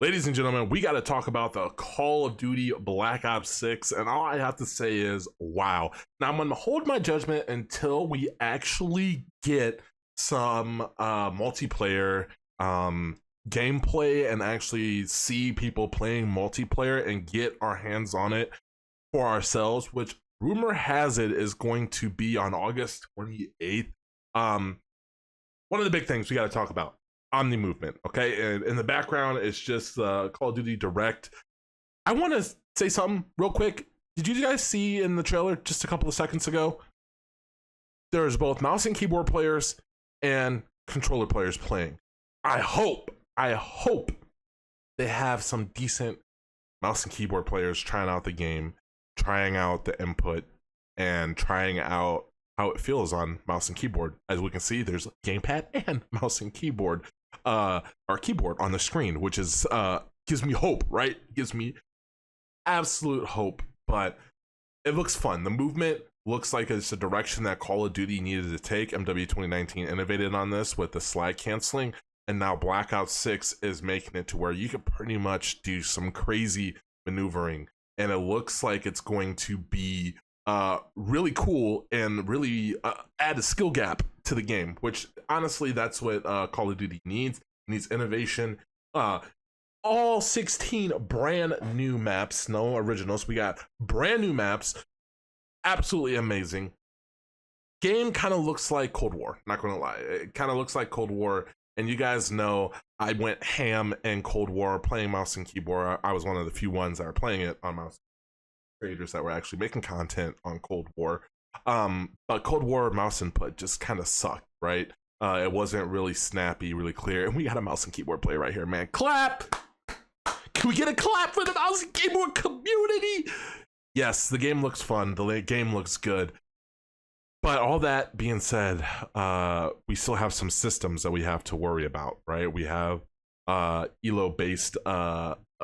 Ladies and gentlemen, we got to talk about the Call of Duty Black Ops 6, and all I have to say is, wow. Now, I'm going to hold my judgment until we actually get some multiplayer gameplay and actually see people playing multiplayer and get our hands on it for ourselves, which rumor has it is going to be on August 28th. One of the big things we got to talk about. Omnimovement, okay, and in the background it's just Call of Duty Direct. I want to say something real quick. Did you guys see in the trailer just a couple of seconds ago? There's both mouse and keyboard players and controller players playing. I hope they have some decent mouse and keyboard players trying out the game, trying out the input, and trying out how it feels on mouse and keyboard. As we can see, there's gamepad and mouse and keyboard, or keyboard on the screen, which is gives me hope, right? Gives me absolute hope. But it looks fun. The movement looks like it's a direction that Call of Duty needed to take. MW 2019 innovated on this with the slide canceling, and now Black Ops 6 is making it to where you can pretty much do some crazy maneuvering, and it looks like it's going to be really cool and really add a skill gap to the game, which honestly that's what Call of Duty needs innovation. All 16 brand new maps, no originals. We got brand new maps, absolutely amazing. Game kind of looks like Cold War, not gonna lie, it kind of looks like Cold War. And you guys know I went ham in Cold War playing mouse and keyboard. I was one of the few ones that are playing it on mouse, creators that were actually making content on Cold War. But Cold War mouse input just kind of sucked, right? It wasn't really snappy, really clear. And we got a mouse and keyboard player right here, man. Clap! Can we get a clap for the mouse and keyboard community? Yes, the game looks fun. The game looks good. But all that being said, we still have some systems that we have to worry about, right? We have ELO-based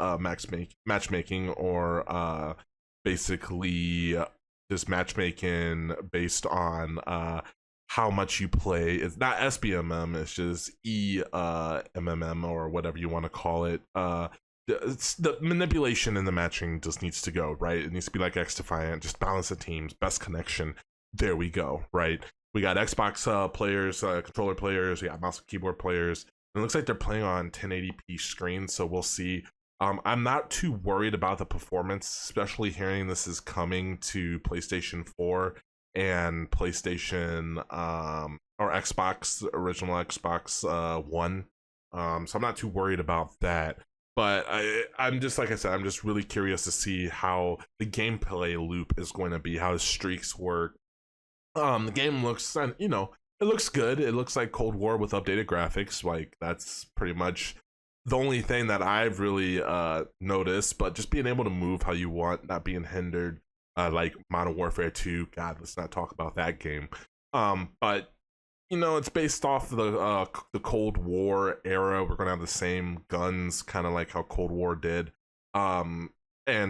matchmaking, or basically just matchmaking based on how much you play. It's not SBMM, it's just EMMM, or whatever you want to call it. It's the manipulation in the matching just needs to go, right? It needs to be like X-Defiant, just balance the teams, best connection. There we go, right? We got Xbox players, controller players, we got mouse and keyboard players. It looks like they're playing on 1080p screens, so we'll see. I'm not too worried about the performance, especially hearing this is coming to PlayStation 4 and PlayStation or Xbox, original Xbox One. So I'm not too worried about that. But I'm just, like I said, I'm just really curious to see how the gameplay loop is going to be, how the streaks work. The game looks, you know, it looks good. It looks like Cold War with updated graphics. Like, that's pretty much the only thing that I've really noticed. But just being able to move how you want, not being hindered, like Modern Warfare 2. God, let's not talk about that game. But you know, it's based off of the Cold War era. We're gonna have the same guns, kind of like how Cold War did, and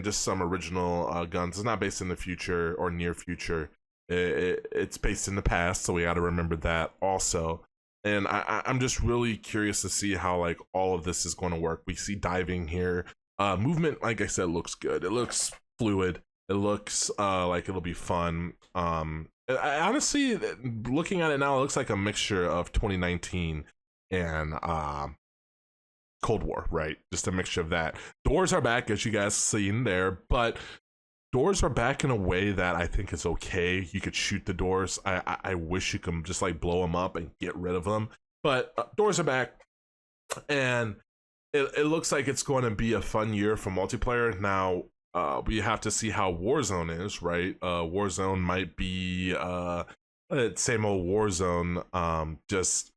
just some original guns. It's not based in the future or near future. It's based in the past, so we got to remember that also. And I'm just really curious to see how like all of this is going to work. We see diving here. Movement, like I said, looks good. It looks fluid. It looks like it'll be fun. Honestly, looking at it now, it looks like a mixture of 2019 and Cold War, right? Just a mixture of that. Doors are back, as you guys seen there, but doors are back in a way that I think is okay. You could shoot the doors. I wish you could just like blow them up and get rid of them, but doors are back, and it looks like it's going to be a fun year for multiplayer. Now we have to see how Warzone is, right? Warzone might be same old Warzone, just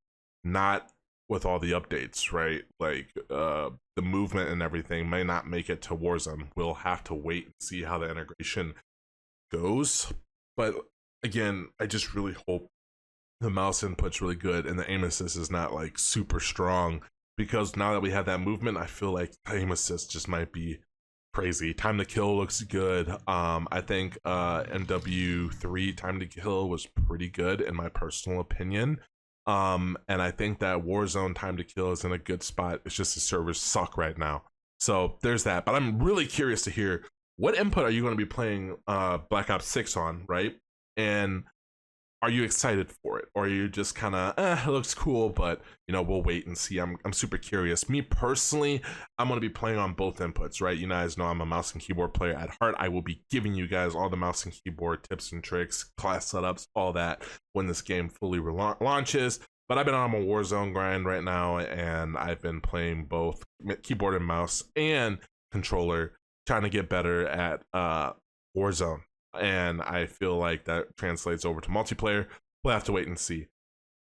not with all the updates, right? Like the movement and everything may not make it to Warzone. We'll have to wait and see how the integration goes. But again, I just really hope the mouse input's really good and the aim assist is not like super strong, because now that we have that movement, I feel like aim assist just might be crazy. Time to kill looks good. I think MW3 time to kill was pretty good in my personal opinion. And I think that Warzone time to kill is in a good spot. It's just the servers suck right now. So there's that. But I'm really curious to hear what input are you going to be playing Black Ops 6 on, right? And are you excited for it, or are you just kind of it looks cool, but you know, we'll wait and see. I'm super curious. Me personally, I'm going to be playing on both inputs, right? You guys know I'm a mouse and keyboard player at heart. I will be giving you guys all the mouse and keyboard tips and tricks, class setups, all that when this game fully launches. But I've been on a Warzone grind right now, and I've been playing both keyboard and mouse and controller, trying to get better at Warzone. And I feel like that translates over to multiplayer. We'll have to wait and see.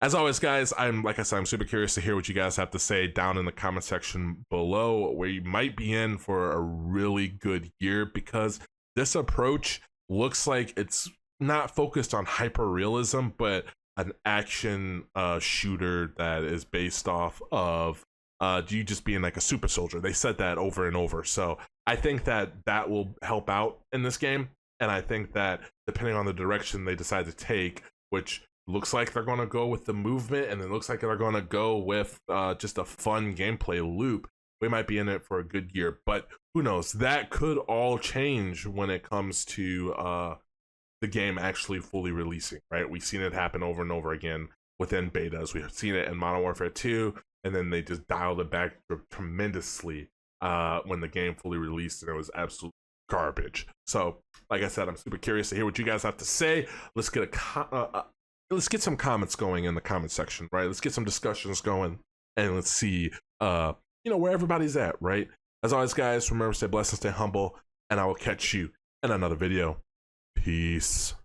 As always, guys, like I said, I'm super curious to hear what you guys have to say down in the comment section below, where you might be in for a really good year, because this approach looks like it's not focused on hyper realism, but an action shooter that is based off of you just being like a super soldier. They said that over and over. So I think that will help out in this game. And I think that depending on the direction they decide to take, which looks like they're going to go with the movement, and it looks like they're going to go with just a fun gameplay loop, we might be in it for a good year. But who knows? That could all change when it comes to the game actually fully releasing, right? We've seen it happen over and over again within betas. We've seen it in Modern Warfare 2, and then they just dialed it back tremendously when the game fully released, and it was absolutely garbage. So like I said, I'm super curious to hear what you guys have to say. Let's get let's get some comments going in the comment section, right? Let's get some discussions going, and let's see you know, where everybody's at, right? As always, guys, remember, stay blessed and stay humble, and I will catch you in another video. Peace.